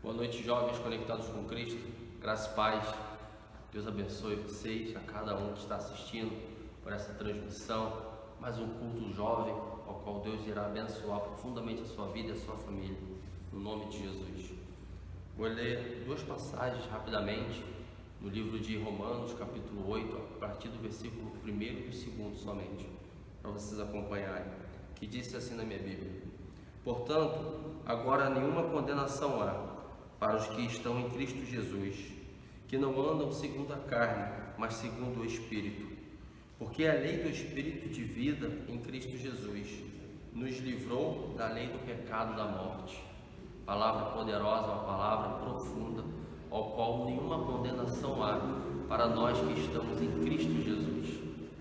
Boa noite, jovens conectados com Cristo. Graça e paz. Deus abençoe vocês, a cada um que está assistindo por essa transmissão. Mais um culto jovem, ao qual Deus irá abençoar profundamente a sua vida e a sua família. No nome de Jesus. Vou ler duas passagens rapidamente no livro de Romanos, capítulo 8, a partir do versículo 1 e 2 somente, para vocês acompanharem, que diz assim na minha Bíblia: Portanto, agora nenhuma condenação há para os que estão em Cristo Jesus, que não andam segundo a carne, mas segundo o Espírito. Porque a lei do Espírito de vida em Cristo Jesus nos livrou da lei do pecado e da morte. Palavra poderosa, uma palavra profunda, ao qual nenhuma condenação há para nós que estamos em Cristo Jesus.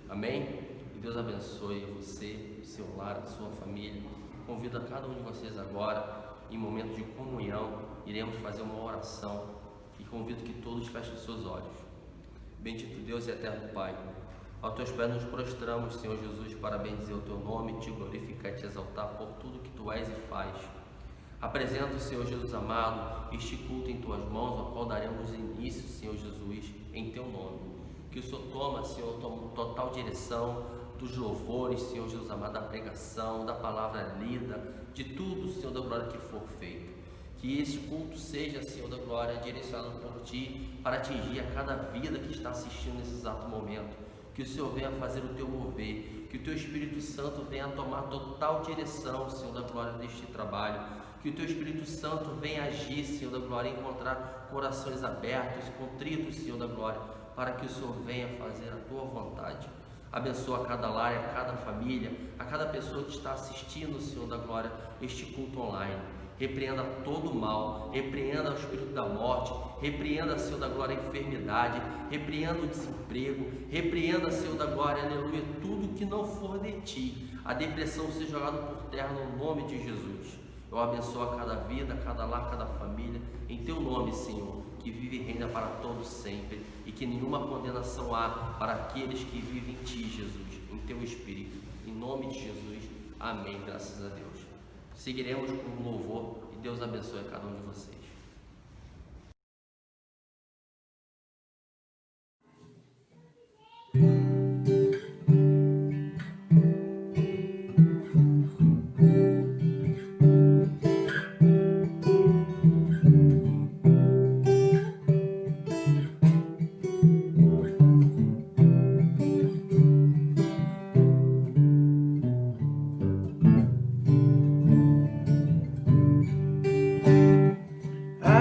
Amém? Que Deus abençoe você, o seu lar, a sua família. Convido a cada um de vocês agora, em momento de comunhão, iremos fazer uma oração e convido que todos fechem os seus olhos. Bendito Deus e eterno Pai, aos teus pés nos prostramos, Senhor Jesus, para bendizer o teu nome, te glorificar e te exaltar por tudo que tu és e faz. Apresento, Senhor Jesus amado, este culto em tuas mãos, ao qual daremos início, Senhor Jesus, em teu nome. Que o Senhor toma, Senhor, total direção dos louvores, Senhor Jesus amado, da pregação, da palavra lida, de tudo, Senhor da glória, que for feito. Que esse culto seja, Senhor da glória, direcionado por Ti, para atingir a cada vida que está assistindo nesse exato momento. Que o Senhor venha fazer o Teu mover, que o Teu Espírito Santo venha tomar total direção, Senhor da glória, deste trabalho. Que o Teu Espírito Santo venha agir, Senhor da glória, encontrar corações abertos, contritos, Senhor da glória, para que o Senhor venha fazer a Tua vontade. Abençoa cada lar, a cada família, a cada pessoa que está assistindo, Senhor da glória, este culto online. Repreenda todo o mal, repreenda o espírito da morte, repreenda, Senhor da glória, a enfermidade, repreenda o desemprego, repreenda, Senhor da glória, aleluia, tudo que não for de Ti. A depressão seja jogada por terra no nome de Jesus. Eu abençoo a cada vida, a cada lar, a cada família, em Teu nome, Senhor, que vive e reina para todos sempre, e que nenhuma condenação há para aqueles que vivem em Ti, Jesus, em Teu Espírito. Em nome de Jesus, amém, graças a Deus. Seguiremos com o louvor e Deus abençoe a cada um de vocês.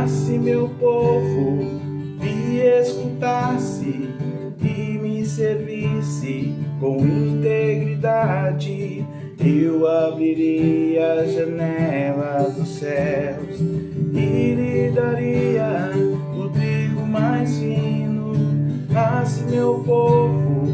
Se meu povo me escutasse e me servisse com integridade, eu abriria as janelas dos céus e lhe daria o trigo mais fino. Se meu povo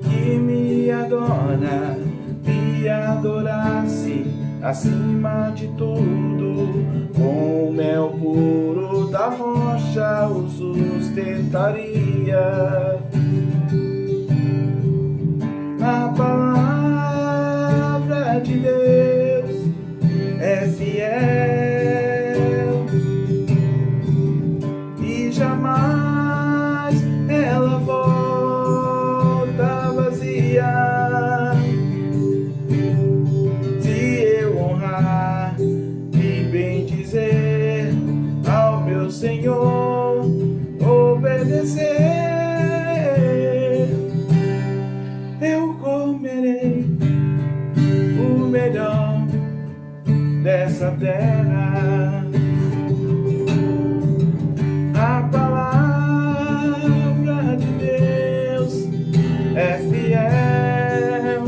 que me adora me adorasse acima de tudo, com mel puro da rocha o sustentaria. A palavra de Deus é fiel e jamais ela volta vazia. Senhor, obedecer, eu comerei o melhor dessa terra. A palavra de Deus é fiel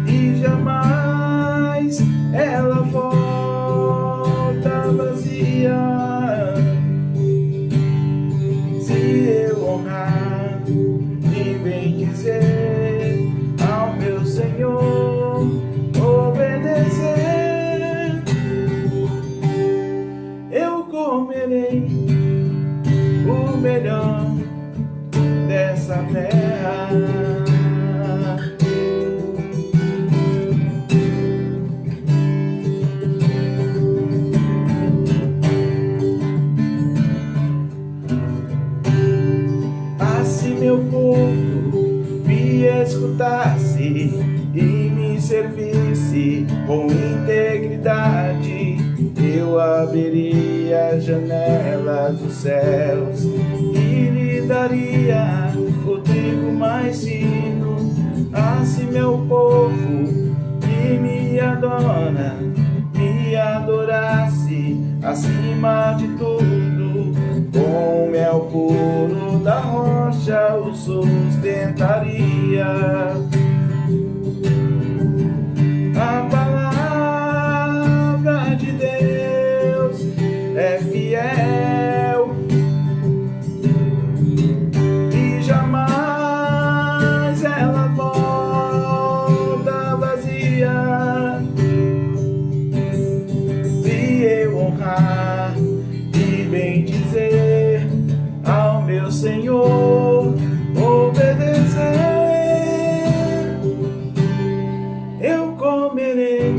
e jamais ela volta vazia. Se eu honrar e bem dizer ao meu Senhor, obedecer, servisse com integridade, eu abriria as janelas dos céus e lhe daria o trigo mais fino. Assim meu povo que me adora, me adorasse acima de tudo, com mel puro da rocha o sustentaria. A palavra de Deus é fiel e jamais ela volta vazia. Se eu honrar e bem dizer ao meu Senhor, obedecer, eu comerei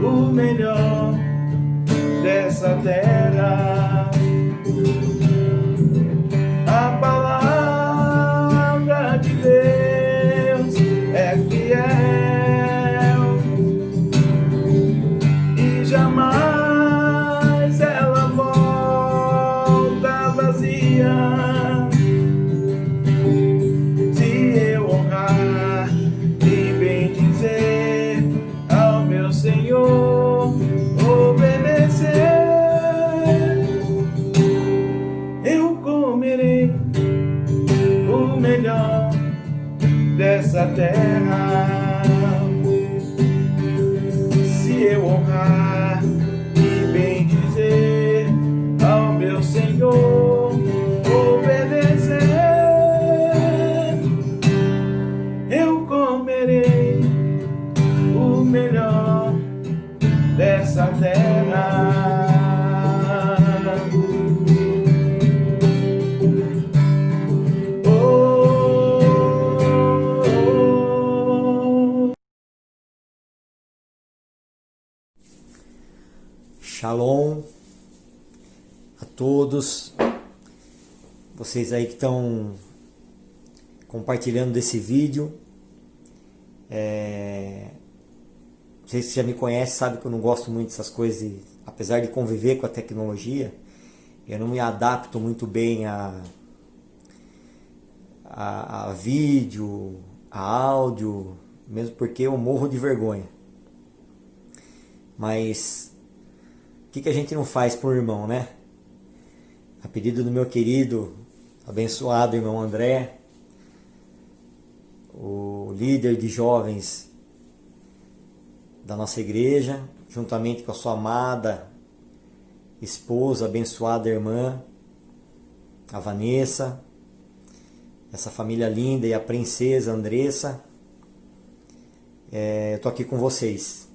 o melhor dessa terra. A palavra de Deus é fiel e jamais ela volta vazia. Se eu honrar e bem dizer ao meu Senhor, obedecer, eu comerei o melhor dessa terra. Se eu honrar e bem dizer ao meu Senhor, obedecer, eu comerei o melhor dessa terra. Shalom a todos, vocês aí que estão compartilhando desse vídeo. Vocês que já me conhecem sabem que eu não gosto muito dessas coisas, apesar de conviver com a tecnologia, eu não me adapto muito bem a vídeo, a áudio, mesmo porque eu morro de vergonha. Mas o que a gente não faz por irmão, né? A pedido do meu querido, abençoado irmão André, o líder de jovens da nossa igreja, juntamente com a sua amada esposa, abençoada irmã, a Vanessa, essa família linda e a princesa Andressa. Eu tô aqui com vocês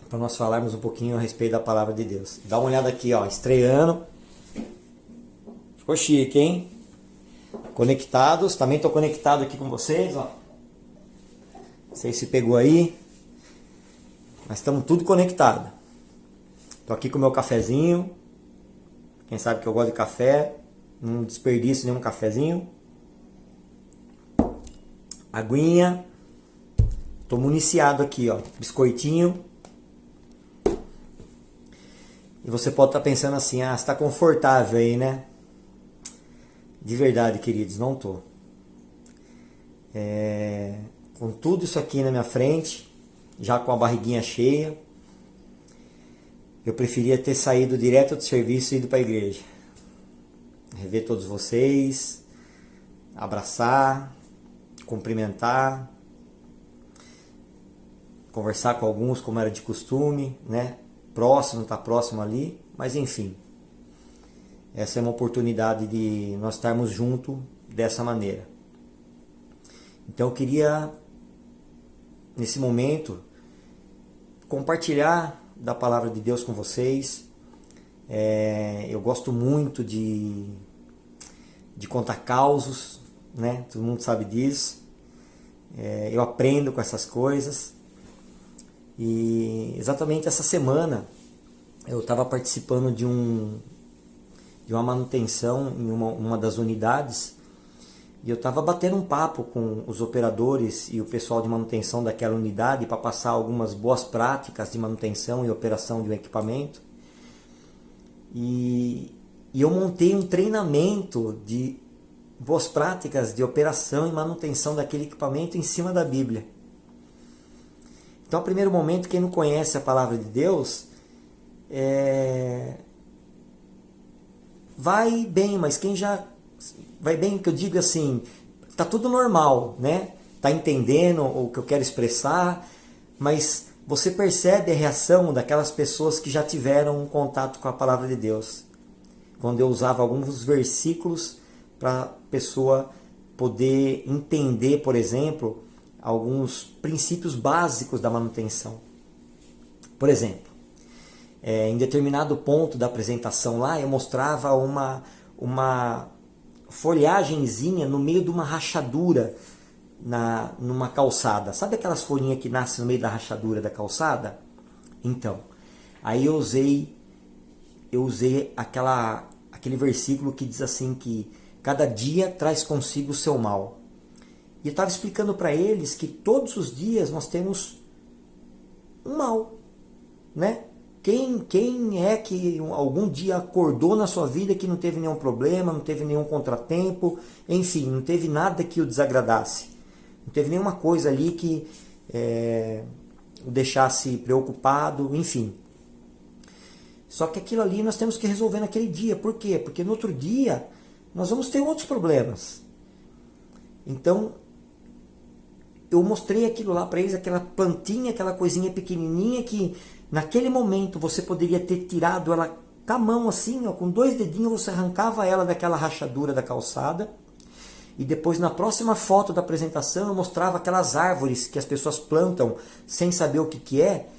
para nós falarmos um pouquinho a respeito da palavra de Deus. Dá uma olhada aqui, ó, estreando. Ficou chique, hein? Conectados, também estou conectado aqui com vocês, ó. Não sei se pegou aí, mas estamos tudo conectado. Estou aqui com o meu cafezinho. Quem sabe que eu gosto de café, não desperdiço nenhum cafezinho. Aguinha. Estou municiado aqui, ó, biscoitinho. E você pode estar pensando assim, você está confortável aí, né? De verdade, queridos, não estou. Com tudo isso aqui na minha frente, já com a barriguinha cheia, eu preferia ter saído direto do serviço e ido para a igreja. Rever todos vocês, abraçar, cumprimentar, conversar com alguns como era de costume, né? Próximo, tá próximo ali, mas enfim, essa é uma oportunidade de nós estarmos juntos dessa maneira. Então eu queria, nesse momento, compartilhar da palavra de Deus com vocês. Eu gosto muito de contar causos, né? Todo mundo sabe disso. Eu aprendo com essas coisas. E exatamente essa semana eu estava participando de uma manutenção em uma das unidades E eu estava batendo um papo com os operadores e o pessoal de manutenção daquela unidade para passar algumas boas práticas de manutenção e operação de um equipamento. E eu montei um treinamento de boas práticas de operação e manutenção daquele equipamento em cima da Bíblia. Então, no primeiro momento, quem não conhece a palavra de Deus, vai bem, mas quem já vai bem, que eu digo assim, tá tudo normal, né? Tá entendendo o que eu quero expressar, mas você percebe a reação daquelas pessoas que já tiveram um contato com a palavra de Deus. Quando eu usava alguns versículos para a pessoa poder entender, por exemplo, alguns princípios básicos da manutenção. Por exemplo, em determinado ponto da apresentação lá, eu mostrava uma folhagenzinha no meio de uma rachadura numa calçada. Sabe aquelas folhinhas que nascem no meio da rachadura da calçada? Então, aí eu usei aquele versículo que diz assim que cada dia traz consigo o seu mal. E eu estava explicando para eles que todos os dias nós temos um mal, né? Quem é que algum dia acordou na sua vida que não teve nenhum problema, não teve nenhum contratempo, enfim, não teve nada que o desagradasse. Não teve nenhuma coisa ali que o deixasse preocupado, enfim. Só que aquilo ali nós temos que resolver naquele dia. Por quê? Porque no outro dia nós vamos ter outros problemas. Então, eu mostrei aquilo lá para eles, aquela plantinha, aquela coisinha pequenininha que naquele momento você poderia ter tirado ela com a mão assim, ó, com 2 dedinhos você arrancava ela daquela rachadura da calçada. E depois na próxima foto da apresentação eu mostrava aquelas árvores que as pessoas plantam sem saber o que é.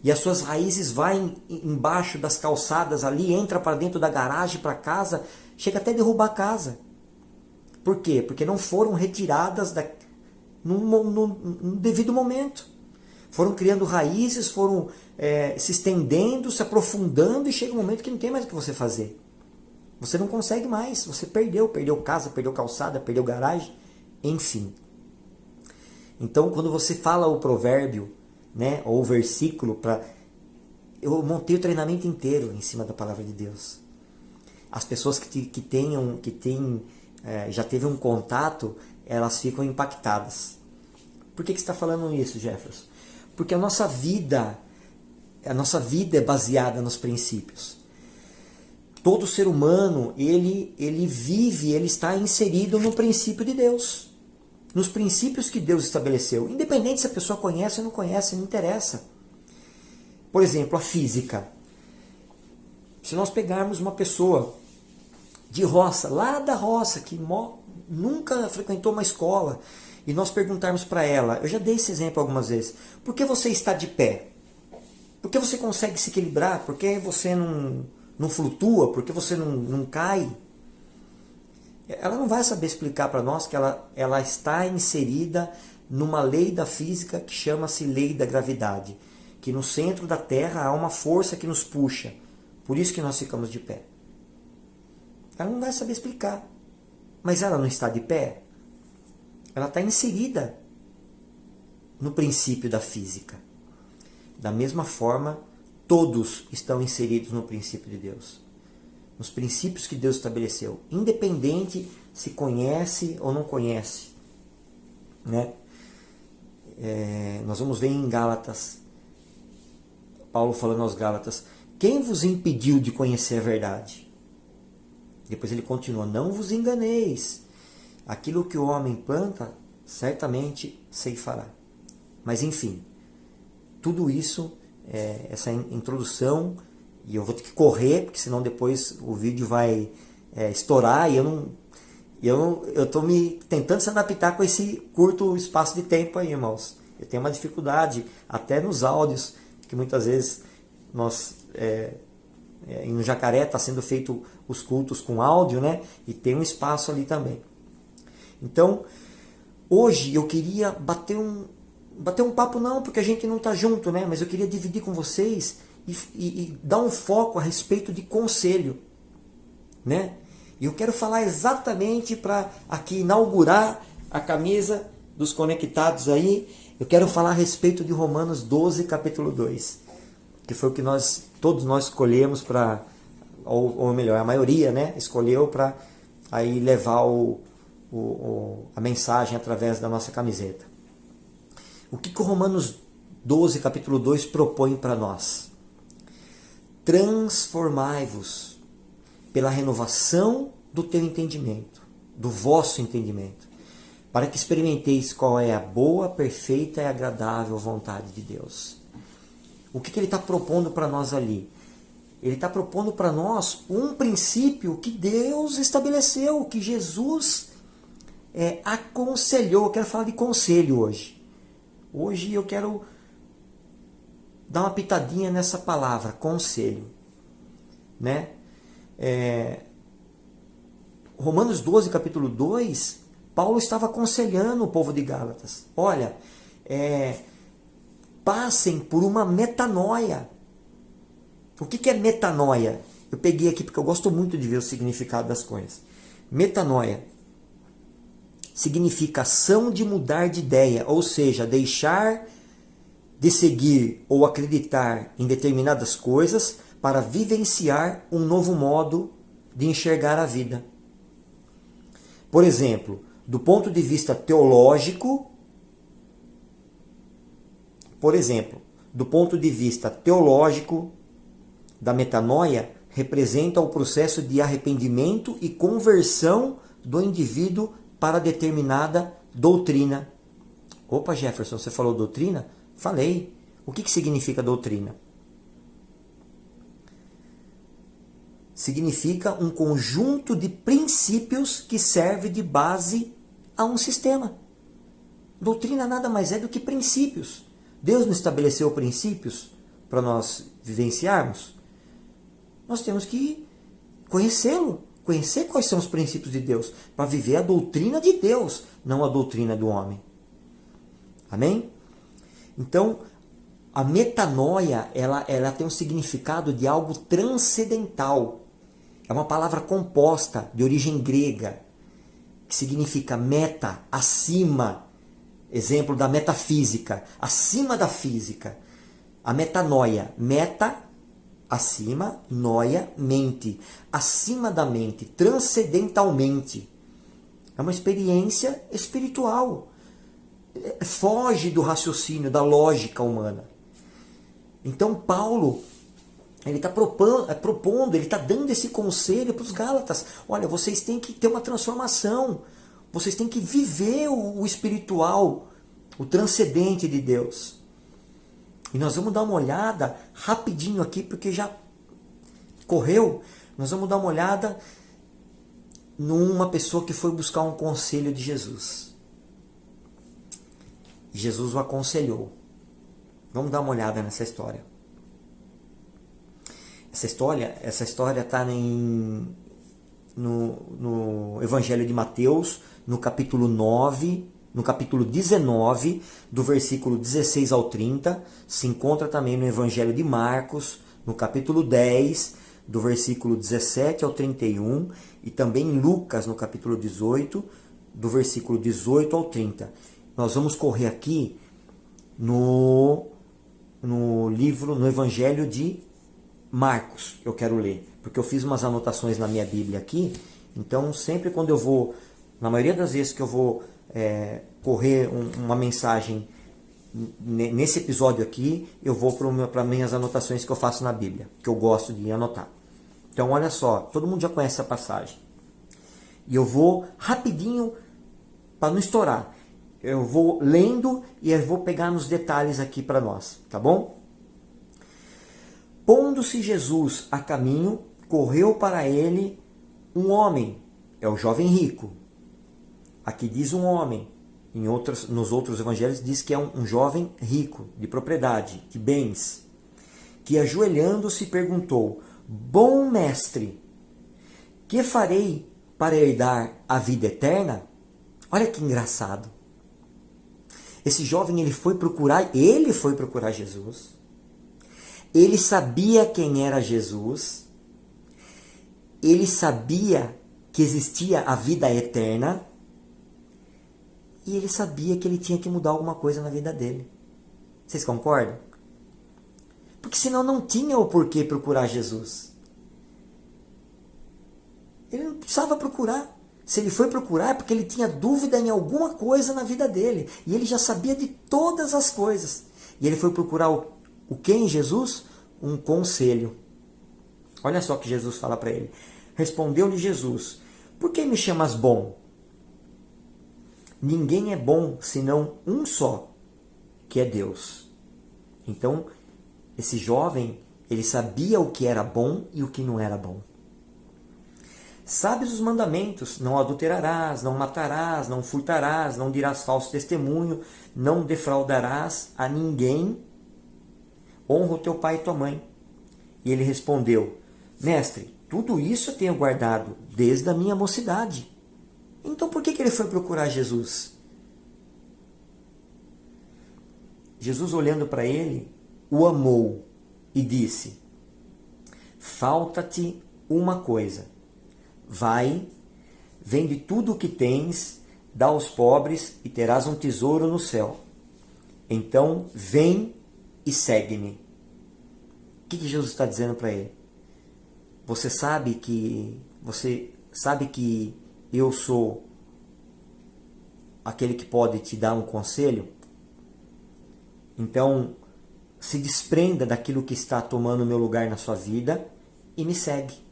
E as suas raízes vai embaixo das calçadas ali, entra para dentro da garagem, para casa, chega até derrubar a casa. Por quê? Porque não foram retiradas num devido momento. Foram criando raízes, foram se estendendo, se aprofundando e chega um momento que não tem mais o que você fazer. Você não consegue mais, você perdeu casa, perdeu calçada, perdeu garagem, enfim. Então quando você fala o provérbio, né, ou o versículo, eu montei o treinamento inteiro em cima da palavra de Deus. As pessoas já teve um contato, elas ficam impactadas. Por que você está falando isso, Jefferson? Porque a nossa vida é baseada nos princípios. Todo ser humano, ele está inserido no princípio de Deus. Nos princípios que Deus estabeleceu. Independente se a pessoa conhece ou não conhece, não interessa. Por exemplo, a física. Se nós pegarmos uma pessoa de roça, lá da roça, que nunca frequentou uma escola, e nós perguntarmos para ela, eu já dei esse exemplo algumas vezes, por que você está de pé? Por que você consegue se equilibrar? Por que você não flutua? Por que você não cai? Ela não vai saber explicar para nós que ela está inserida numa lei da física que chama-se lei da gravidade. Que no centro da Terra há uma força que nos puxa. Por isso que nós ficamos de pé. Ela não vai saber explicar. Mas ela não está de pé. Ela está inserida no princípio da física. Da mesma forma, todos estão inseridos no princípio de Deus. Nos princípios que Deus estabeleceu. Independente se conhece ou não conhece. Né? Nós vamos ver em Gálatas. Paulo falando aos Gálatas. Quem vos impediu de conhecer a verdade? Depois ele continua. Não vos enganeis. Aquilo que o homem planta, certamente ceifará. Mas enfim. Tudo isso, essa introdução... E eu vou ter que correr, porque senão depois o vídeo vai estourar e eu estou me tentando se adaptar com esse curto espaço de tempo aí, irmãos. Eu tenho uma dificuldade até nos áudios, que muitas vezes no Jacaré está sendo feito os cultos com áudio, né? E tem um espaço ali também. Então, hoje eu queria bater um papo, não, porque a gente não está junto, né? Mas eu queria dividir com vocês e dar um foco a respeito de conselho, né? E eu quero falar exatamente para aqui inaugurar a camisa dos conectados aí. Eu quero falar a respeito de Romanos 12, capítulo 2. Que foi o que todos nós escolhemos para, ou melhor, a maioria, né, escolheu para aí levar a mensagem através da nossa camiseta. O que o Romanos 12, capítulo 2 propõe para nós? Transformai-vos pela renovação do teu entendimento, do vosso entendimento, para que experimenteis qual é a boa, perfeita e agradável vontade de Deus. O que ele está propondo para nós ali? Ele está propondo para nós um princípio que Deus estabeleceu, que Jesus aconselhou. Eu quero falar de conselho hoje. Hoje eu quero dar uma pitadinha nessa palavra, conselho. Né? Romanos 12, capítulo 2, Paulo estava aconselhando o povo de Gálatas. Olha, passem por uma metanoia. O que é metanoia? Eu peguei aqui porque eu gosto muito de ver o significado das coisas. Metanoia significa ação de mudar de ideia, ou seja, deixar de seguir ou acreditar em determinadas coisas para vivenciar um novo modo de enxergar a vida. Por exemplo, do ponto de vista teológico, da metanoia representa o processo de arrependimento e conversão do indivíduo para determinada doutrina. Opa, Jefferson, você falou doutrina? Falei. O que significa doutrina? Significa um conjunto de princípios que serve de base a um sistema. Doutrina nada mais é do que princípios. Deus nos estabeleceu princípios para nós vivenciarmos. Nós temos que conhecê-lo, conhecer quais são os princípios de Deus, para viver a doutrina de Deus, não a doutrina do homem. Amém? Então, a metanoia, ela tem um significado de algo transcendental. É uma palavra composta, de origem grega, que significa meta, acima. Exemplo da metafísica, acima da física. A metanoia, meta, acima, noia, mente. Acima da mente, transcendentalmente. É uma experiência espiritual. Foge do raciocínio, da lógica humana. Então Paulo, ele está propondo, ele está dando esse conselho para os Gálatas. Olha, vocês têm que ter uma transformação. Vocês têm que viver o espiritual, o transcendente de Deus. E nós vamos dar uma olhada rapidinho aqui, porque já correu. Nós vamos dar uma olhada numa pessoa que foi buscar um conselho de Jesus. Jesus o aconselhou. Vamos dar uma olhada nessa história. Essa história está no Evangelho de Mateus, no capítulo 9, no capítulo 19, do versículo 16 ao 30. Se encontra também no Evangelho de Marcos, no capítulo 10, do versículo 17 ao 31. E também em Lucas, no capítulo 18, do versículo 18 ao 30. Nós vamos correr aqui no Evangelho de Marcos, eu quero ler, porque eu fiz umas anotações na minha Bíblia aqui. Então sempre quando eu vou, na maioria das vezes que eu vou correr uma mensagem nesse episódio aqui, eu vou para minhas anotações que eu faço na Bíblia, que eu gosto de anotar. Então olha só, todo mundo já conhece essa passagem. E eu vou rapidinho, para não estourar, eu vou lendo e eu vou pegar nos detalhes aqui para nós, tá bom? Pondo-se Jesus a caminho, correu para ele um homem, é o jovem rico. Aqui diz um homem, nos outros evangelhos diz que é um jovem rico, de propriedade, de bens, que ajoelhando-se perguntou: Bom mestre, que farei para herdar a vida eterna? Olha que engraçado. Esse jovem ele foi procurar Jesus. Ele sabia quem era Jesus. Ele sabia que existia a vida eterna, e ele sabia que ele tinha que mudar alguma coisa na vida dele. Vocês concordam? Porque senão não tinha o porquê procurar Jesus. Ele não precisava procurar. Se ele foi procurar é porque ele tinha dúvida em alguma coisa na vida dele. E ele já sabia de todas as coisas. E ele foi procurar o que em Jesus? Um conselho. Olha só o que Jesus fala para ele. Respondeu-lhe Jesus: por que me chamas bom? Ninguém é bom senão um só, que é Deus. Então, esse jovem, ele sabia o que era bom e o que não era bom. Sabes os mandamentos: não adulterarás, não matarás, não furtarás, não dirás falso testemunho, não defraudarás a ninguém, honra o teu pai e tua mãe. E ele respondeu: mestre, tudo isso eu tenho guardado desde a minha mocidade. Então por que ele foi procurar Jesus? Jesus, olhando para ele, o amou e disse: falta-te uma coisa. Vai, vende tudo o que tens, dá aos pobres e terás um tesouro no céu. Então vem e segue-me. O que Jesus está dizendo para ele? Você sabe que eu sou aquele que pode te dar um conselho? Então se desprenda daquilo que está tomando o meu lugar na sua vida e me segue.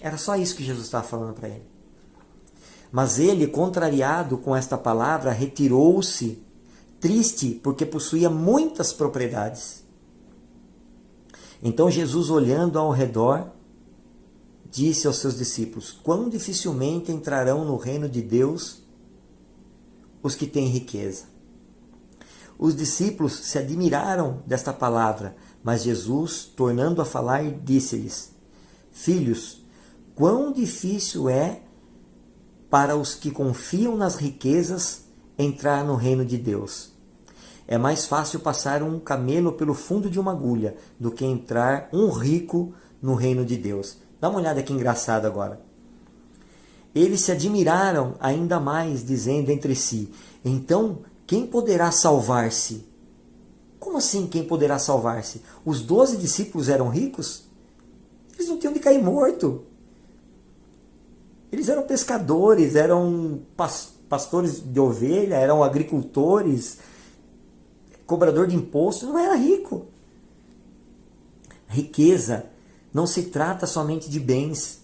Era só isso que Jesus estava falando para ele. Mas ele, contrariado com esta palavra, retirou-se, triste, porque possuía muitas propriedades. Então Jesus, olhando ao redor, disse aos seus discípulos: quão dificilmente entrarão no reino de Deus os que têm riqueza. Os discípulos se admiraram desta palavra, mas Jesus, tornando a falar, disse-lhes: filhos, quão difícil é para os que confiam nas riquezas entrar no reino de Deus. É mais fácil passar um camelo pelo fundo de uma agulha do que entrar um rico no reino de Deus. Dá uma olhada que engraçado agora. Eles se admiraram ainda mais, dizendo entre si: então, quem poderá salvar-se? Como assim, quem poderá salvar-se? Os 12 discípulos eram ricos? Eles não tinham de cair morto. Eles eram pescadores, eram pastores de ovelha, eram agricultores, cobrador de imposto, não era rico. Riqueza não se trata somente de bens,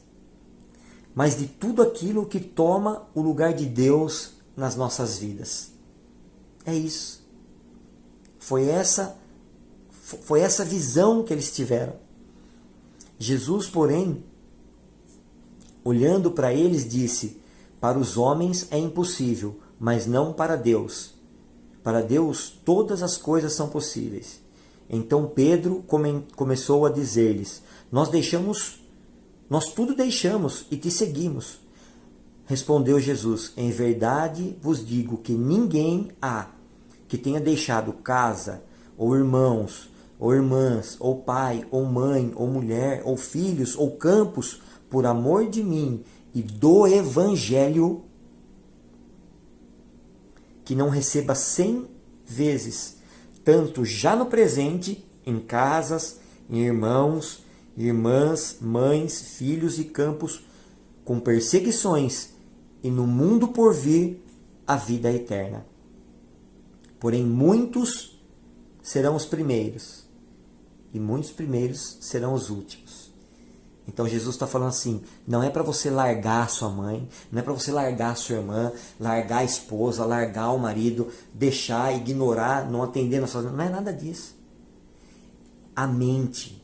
mas de tudo aquilo que toma o lugar de Deus nas nossas vidas. É isso. Foi essa visão que eles tiveram. Jesus, porém, olhando para eles, disse: para os homens é impossível, mas não para Deus. Para Deus todas as coisas são possíveis. Então Pedro começou a dizer-lhes: nós tudo deixamos e te seguimos. Respondeu Jesus: em verdade vos digo que ninguém há que tenha deixado casa, ou irmãos, ou irmãs, ou pai, ou mãe, ou mulher, ou filhos, ou campos, por amor de mim e do Evangelho, que não receba 100 vezes, tanto já no presente, em casas, em irmãos, irmãs, mães, filhos e campos, com perseguições, e no mundo por vir a vida eterna. Porém, muitos serão os primeiros, e muitos primeiros serão os últimos. Então Jesus está falando assim: não é para você largar a sua mãe, não é para você largar a sua irmã, largar a esposa, largar o marido, deixar, ignorar, não atender, não é nada disso. A mente.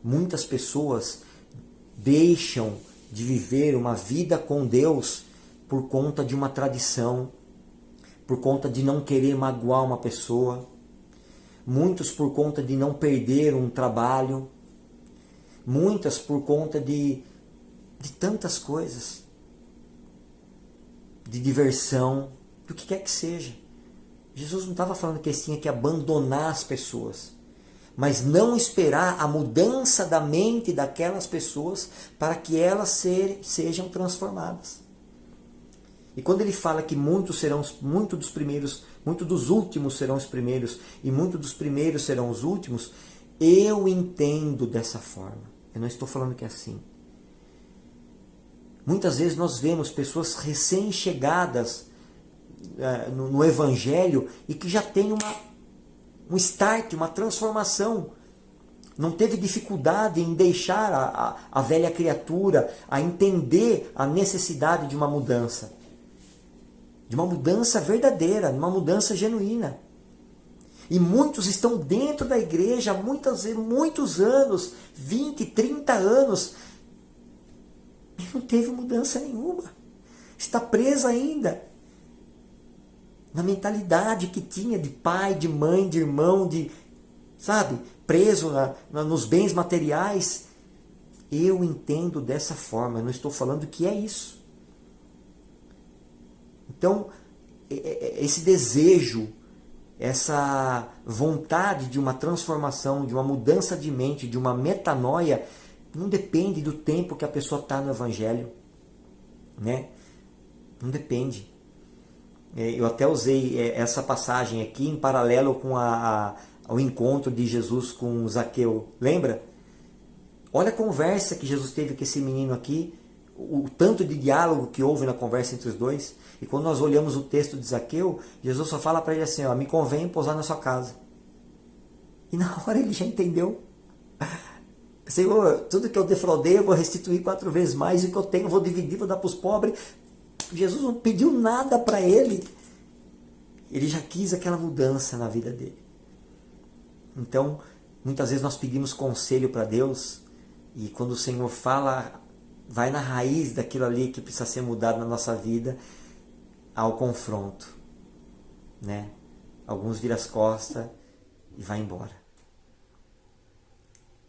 Muitas pessoas deixam de viver uma vida com Deus por conta de uma tradição, por conta de não querer magoar uma pessoa, muitos por conta de não perder um trabalho, muitas por conta de tantas coisas, de diversão, do que quer que seja. Jesus não estava falando que eles tinham que abandonar as pessoas, mas não esperar a mudança da mente daquelas pessoas para que elas sejam transformadas. E quando ele fala que muitos dos últimos serão os primeiros e muitos dos primeiros serão os últimos, eu entendo dessa forma. Eu não estou falando que é assim. Muitas vezes nós vemos pessoas recém-chegadas no Evangelho e que já tem um start, uma transformação. Não teve dificuldade em deixar a velha criatura a entender a necessidade de uma mudança. De uma mudança verdadeira, de uma mudança genuína. E muitos estão dentro da igreja há muitos anos, 20, 30 anos, e não teve mudança nenhuma. Está preso ainda na mentalidade que tinha de pai, de mãe, de irmão, preso nos bens materiais. Eu entendo dessa forma, eu não estou falando que é isso. Então, esse desejo, essa vontade de uma transformação, de uma mudança de mente, de uma metanoia, não depende do tempo que a pessoa está no Evangelho. Né? Não depende. Eu até usei essa passagem aqui em paralelo com o encontro de Jesus com Zaqueu. Lembra? Olha a conversa que Jesus teve com esse menino aqui, o tanto de diálogo que houve na conversa entre os dois. E quando nós olhamos o texto de Zaqueu, Jesus só fala para ele assim, me convém pousar na sua casa. E na hora ele já entendeu. Senhor, tudo que eu defraudei eu vou restituir 4 vezes mais, e o que eu tenho eu vou dividir, vou dar para os pobres. Jesus não pediu nada para ele. Ele já quis aquela mudança na vida dele. Então, muitas vezes nós pedimos conselho para Deus, e quando o Senhor fala, vai na raiz daquilo ali que precisa ser mudado na nossa vida, ao confronto. Né? Alguns viram as costas e vai embora.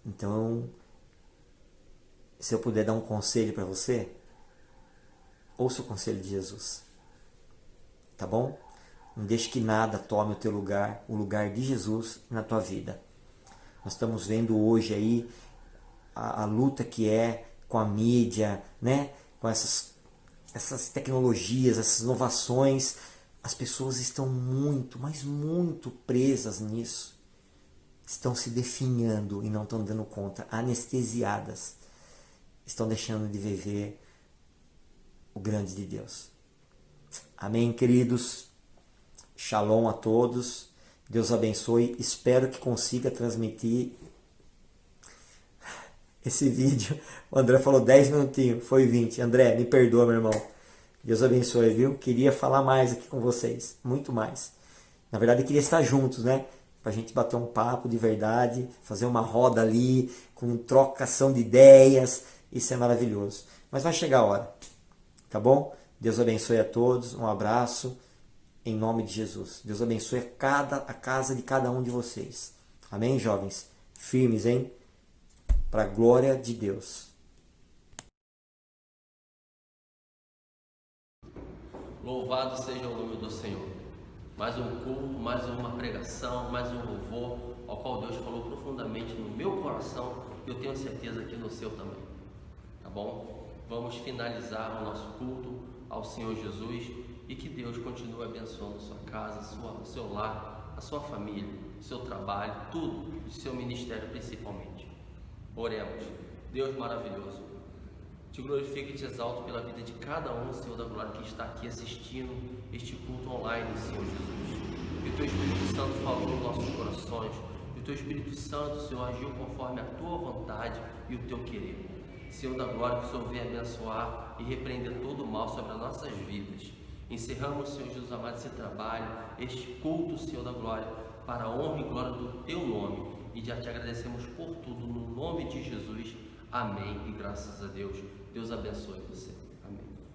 Então, se eu puder dar um conselho para você, ouça o conselho de Jesus. Tá bom? Não deixe que nada tome o teu lugar, o lugar de Jesus na tua vida. Nós estamos vendo hoje aí a luta que é com a mídia, né? Com essas tecnologias, essas inovações. As pessoas estão muito, mas muito presas nisso. Estão se definhando e não estão dando conta, anestesiadas. Estão deixando de viver o grande de Deus. Amém, queridos? Shalom a todos. Deus abençoe. Espero que consiga transmitir esse vídeo. O André falou 10 minutinhos, foi 20. André, me perdoa, meu irmão. Deus abençoe, viu? Queria falar mais aqui com vocês, muito mais. Na verdade, eu queria estar juntos, né? Pra gente bater um papo de verdade, fazer uma roda ali, com trocação de ideias. Isso é maravilhoso. Mas vai chegar a hora, tá bom? Deus abençoe a todos, um abraço, em nome de Jesus. Deus abençoe a casa de cada um de vocês. Amém, jovens? Firmes, hein? Para a glória de Deus. Louvado seja o nome do Senhor. Mais um culto, mais uma pregação, mais um louvor, ao qual Deus falou profundamente no meu coração, e eu tenho certeza que no seu também. Tá bom? Vamos finalizar o nosso culto ao Senhor Jesus, e que Deus continue abençoando sua casa, seu lar, a sua família, o seu trabalho, tudo, o seu ministério principalmente. Oremos. Deus maravilhoso, te glorifico e te exalto pela vida de cada um, Senhor da glória, que está aqui assistindo este culto online, Senhor Jesus. E o Teu Espírito Santo falou nos nossos corações, e o Teu Espírito Santo, Senhor, agiu conforme a Tua vontade e o Teu querer. Senhor da glória, que o Senhor venha abençoar e repreender todo o mal sobre as nossas vidas. Encerramos, Senhor Jesus amado, esse trabalho, este culto, Senhor da glória, para a honra e glória do Teu nome. E já te agradecemos por tudo, no nome de Jesus. Amém e graças a Deus. Deus abençoe você.